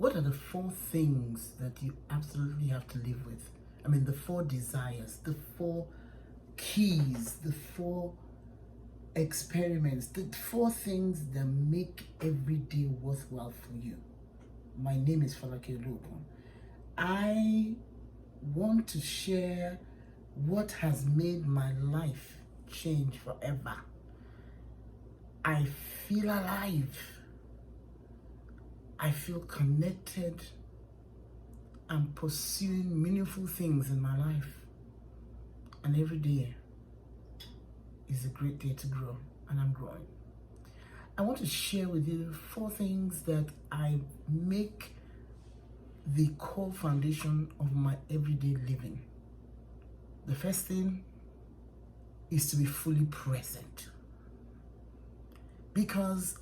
What are the four things that you absolutely have to live with? I mean, the four desires, the four keys, the four experiments, the four things that make every day worthwhile for you. My name is Falake Olokun. I want to share what has made my life change forever. I feel alive. I feel connected. I'm pursuing meaningful things in my life. And every day is a great day to grow, and I'm growing. I want to share with you four things that I make the core foundation of my everyday living. The first thing is to be fully present. Because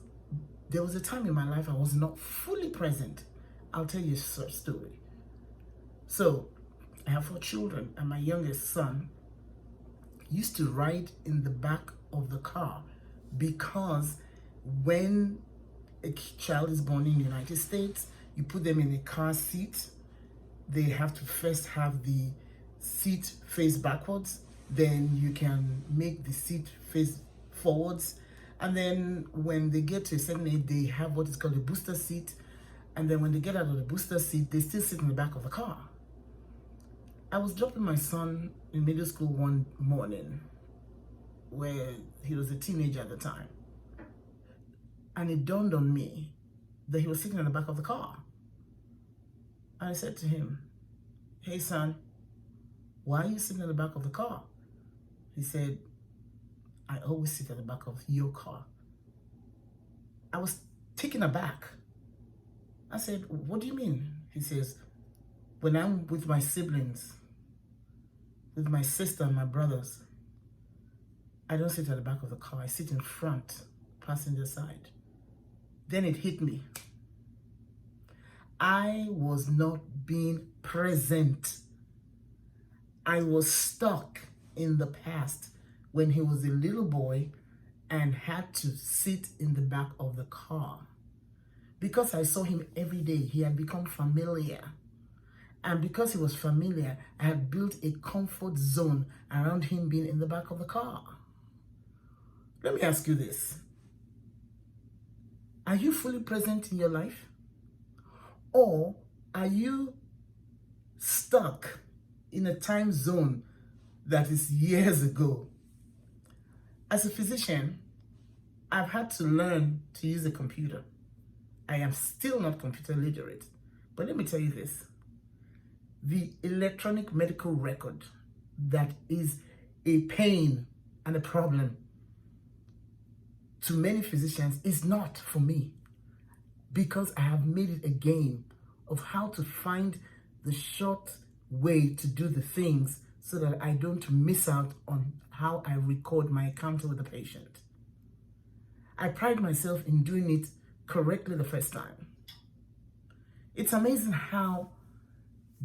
there was a time in my life I was not fully present. I'll tell you a story. So, I have 4 children, and my youngest son used to ride in the back of the car because when a child is born in the United States, you put them in a car seat. They have to first have the seat face backwards, then you can make the seat face forwards, and then when they get to a certain age, they have what is called a booster seat, and then when they get out of the booster seat, they still sit in the back of the car. I was dropping my son in middle school one morning, where he was a teenager at the time, and it dawned on me that he was sitting in the back of the car. And I said to him, "Hey son, why are you sitting in the back of the car?" He said, "I always sit at the back of your car." I was taken aback. I said, "What do you mean?" He says, "When I'm with my siblings, with my sister and my brothers, I don't sit at the back of the car. I sit in front, passenger side." Then it hit me. I was not being present. I was stuck in the past when he was a little boy and had to sit in the back of the car. Because I saw him every day, he had become familiar. And because he was familiar, I had built a comfort zone around him being in the back of the car. Let me ask you this. Are you fully present in your life? Or are you stuck in a time zone that is years ago? As a physician, I've had to learn to use a computer. I am still not computer literate. But let me tell you this. The electronic medical record that is a pain and a problem to many physicians is not for me, because I have made it a game of how to find the short way to do the things so that I don't miss out on how I record my encounter with the patient. I pride myself in doing it correctly the first time. It's amazing how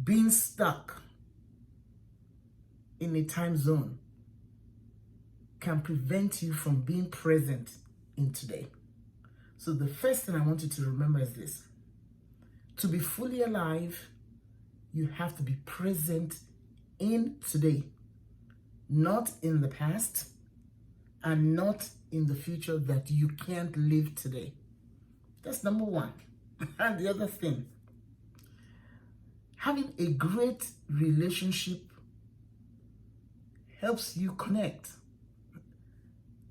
being stuck in a time zone can prevent you from being present in today. So the first thing I want you to remember is this. To be fully alive, you have to be present in today, not in the past, and not in the future that you can't live today. That's number one. And the other thing, having a great relationship helps you connect.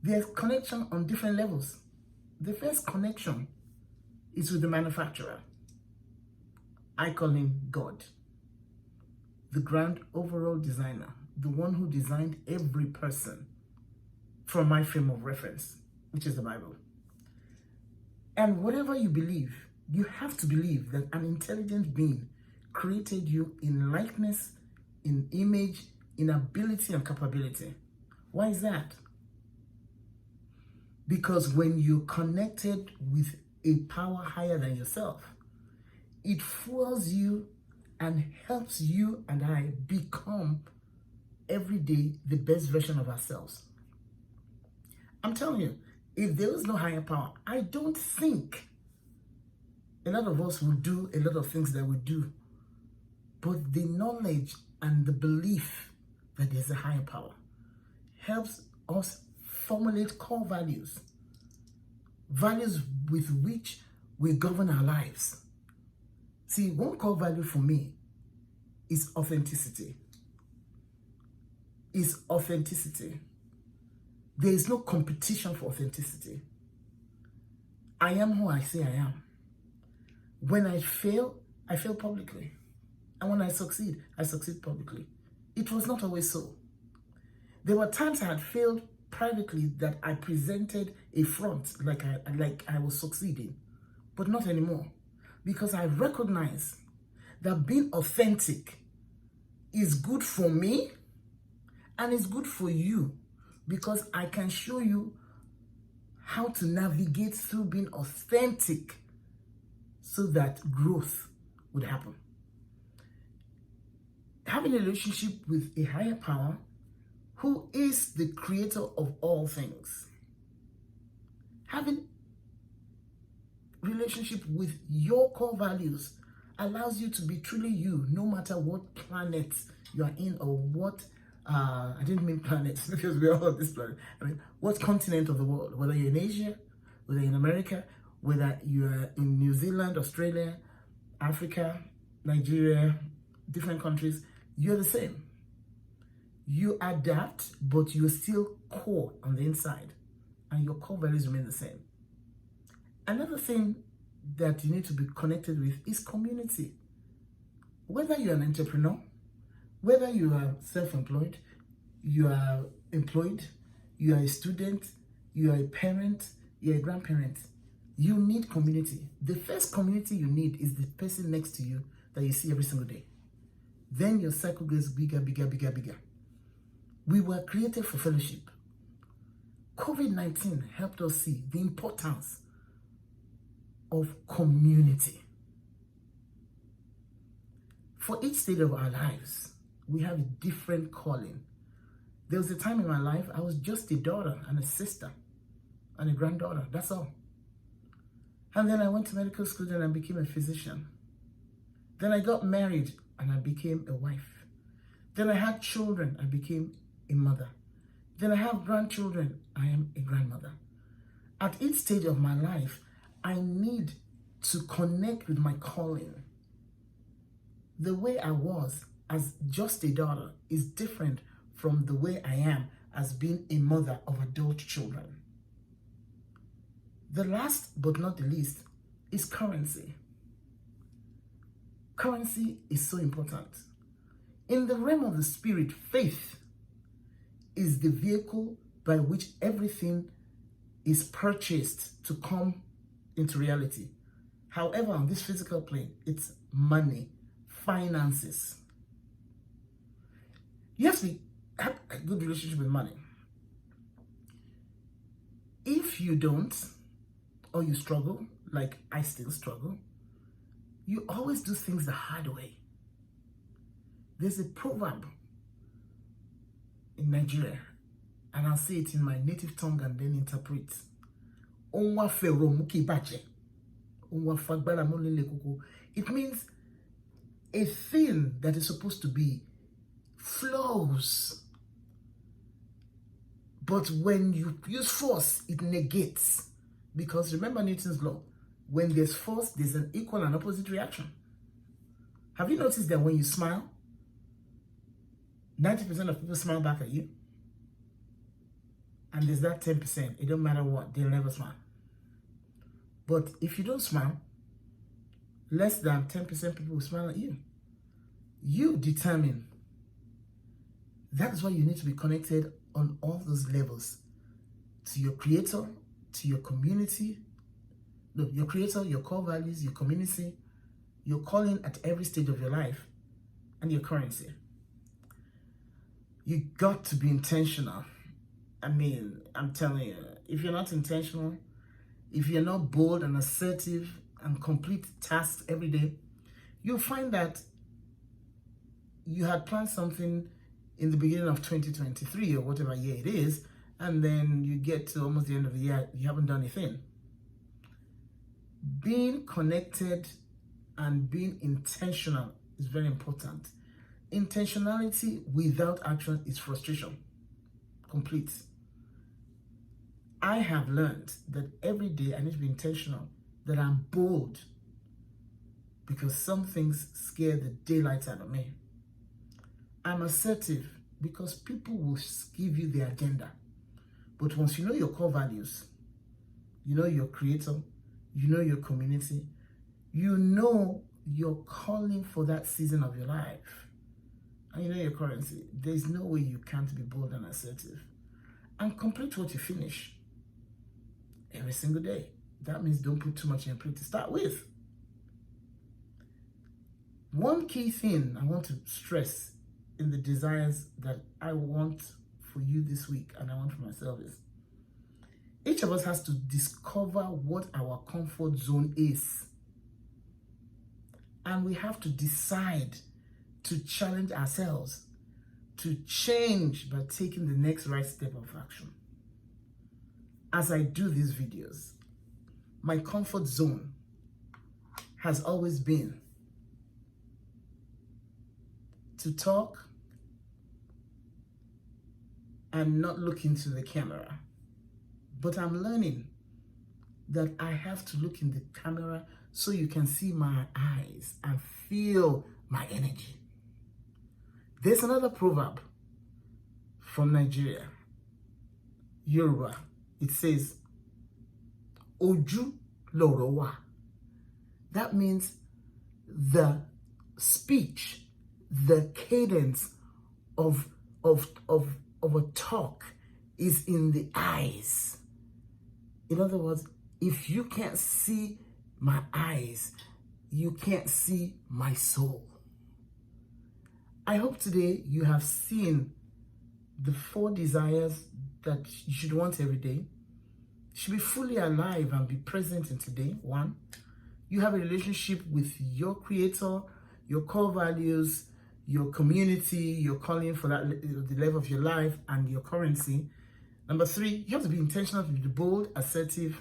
There's connection on different levels. The first connection is with the manufacturer. I call him God, the grand overall designer, the one who designed every person from my frame of reference, which is the Bible. And whatever you believe, you have to believe that an intelligent being created you in likeness, in image, in ability and capability. Why is that? Because when you're connected with a power higher than yourself, it fuels you and helps you and I become every day the best version of ourselves. I'm telling you, if there is no higher power, I don't think A lot of us will do a lot of things that we do, but the knowledge and the belief that there's a higher power helps us formulate core values, values with which we govern our lives. See, one core value for me is authenticity. Is authenticity. There is no competition for authenticity. I am who I say I am. When I fail publicly. And when I succeed publicly. It was not always so. There were times I had failed privately that I presented a front like I was succeeding, but not anymore. Because I recognize that being authentic is good for me and it's good for you, because I can show you how to navigate through being authentic so that growth would happen. Having a relationship with a higher power who is the creator of all things. Having relationship with your core values allows you to be truly you, no matter what planet you are in or what, I didn't mean planets because we're all on this planet. I mean, what continent of the world, whether you're in Asia, whether you're in America, whether you're in New Zealand, Australia, Africa, Nigeria, different countries, you're the same. You adapt, but you're still core on the inside, and your core values remain the same. Another thing that you need to be connected with is community. Whether you're an entrepreneur, whether you are self-employed, you are employed, you are a student, you are a parent, you're a grandparent, you need community. The first community you need is the person next to you that you see every single day. Then your circle gets bigger, bigger, bigger, bigger. We were created for fellowship. COVID-19 helped us see the importance of community. For each stage of our lives, we have a different calling. There was a time in my life I was just a daughter and a sister and a granddaughter, that's all. And then I went to medical school and I became a physician. Then I got married and I became a wife. Then I had children, I became a mother. Then I have grandchildren, I am a grandmother. At each stage of my life, I need to connect with my calling. The way I was as just a daughter is different from the way I am as being a mother of adult children. The last but not the least is currency. Currency is so important. In the realm of the spirit, faith is the vehicle by which everything is purchased to come into reality. However, on this physical plane, it's money, finances. You have to have a good relationship with money. If you don't, or you struggle, like I still struggle, you always do things the hard way. There's a proverb in Nigeria, and I'll say it in my native tongue and then interpret. It means a thing that is supposed to be flows, but when you use force, it negates. Because remember Newton's law, when there's force, there's an equal and opposite reaction. Have you noticed that when you smile, 90% of people smile back at you? And there's that 10%, it don't matter what, they'll never smile. But if you don't smile, less than 10% people will smile at you. You determine. That's why you need to be connected on all those levels. To your creator, to your community. No, your creator, your core values, your community, your calling at every stage of your life, and your currency. You got to be intentional. I mean, I'm telling you, if you're not intentional, if you're not bold and assertive and complete tasks every day, you'll find that you had planned something in the beginning of 2023 or whatever year it is, and then you get to almost the end of the year, you haven't done anything. Being connected and being intentional is very important. Intentionality without action is frustration. Complete. I have learned that every day I need to be intentional, that I'm bold, because some things scare the daylight out of me. I'm assertive because people will give you the agenda. But once you know your core values, you know your creator, you know your community, you know your calling for that season of your life, and you know your currency, there's no way you can't be bold and assertive. And complete what you finish every single day. That means don't put too much in your plate to start with. One key thing I want to stress in the desires that I want for you this week and I want for myself is, each of us has to discover what our comfort zone is. And we have to decide to challenge ourselves to change by taking the next right step of action. As I do these videos, my comfort zone has always been to talk and not look into the camera. But I'm learning that I have to look in the camera so you can see my eyes and feel my energy. There's another proverb from Nigeria, Yoruba. It says, Oju loro wa. That means the speech, the cadence of a talk is in the eyes. In other words, if you can't see my eyes, you can't see my soul. I hope today you have seen the 4 desires that you should want every day. You should be fully alive and be present in today. 1, you have a relationship with your creator, your core values, your community, your calling for that the level of your life, and your currency. Number 3, you have to be intentional to be bold, assertive,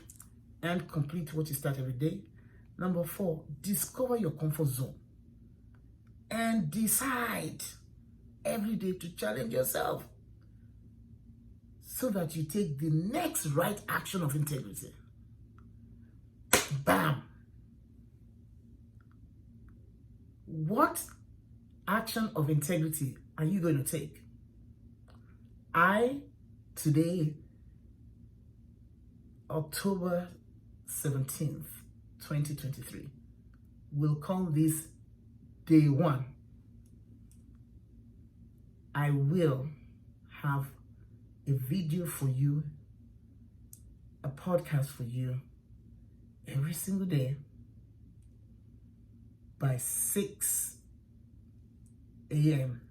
and complete what you start every day. Number 4, discover your comfort zone and decide every day to challenge yourself so that you take the next right action of integrity. Bam! What action of integrity are you going to take? Today, October 17th, 2023, will call this day 1. I will have a video for you, a podcast for you every single day by 6 a.m.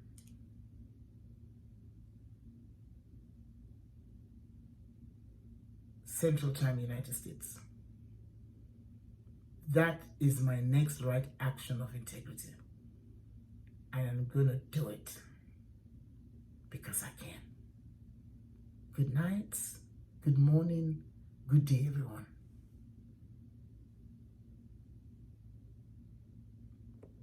Central Time, United States. That is my next right action of integrity. And I'm gonna do it because I can. Good night, good morning, good day, everyone.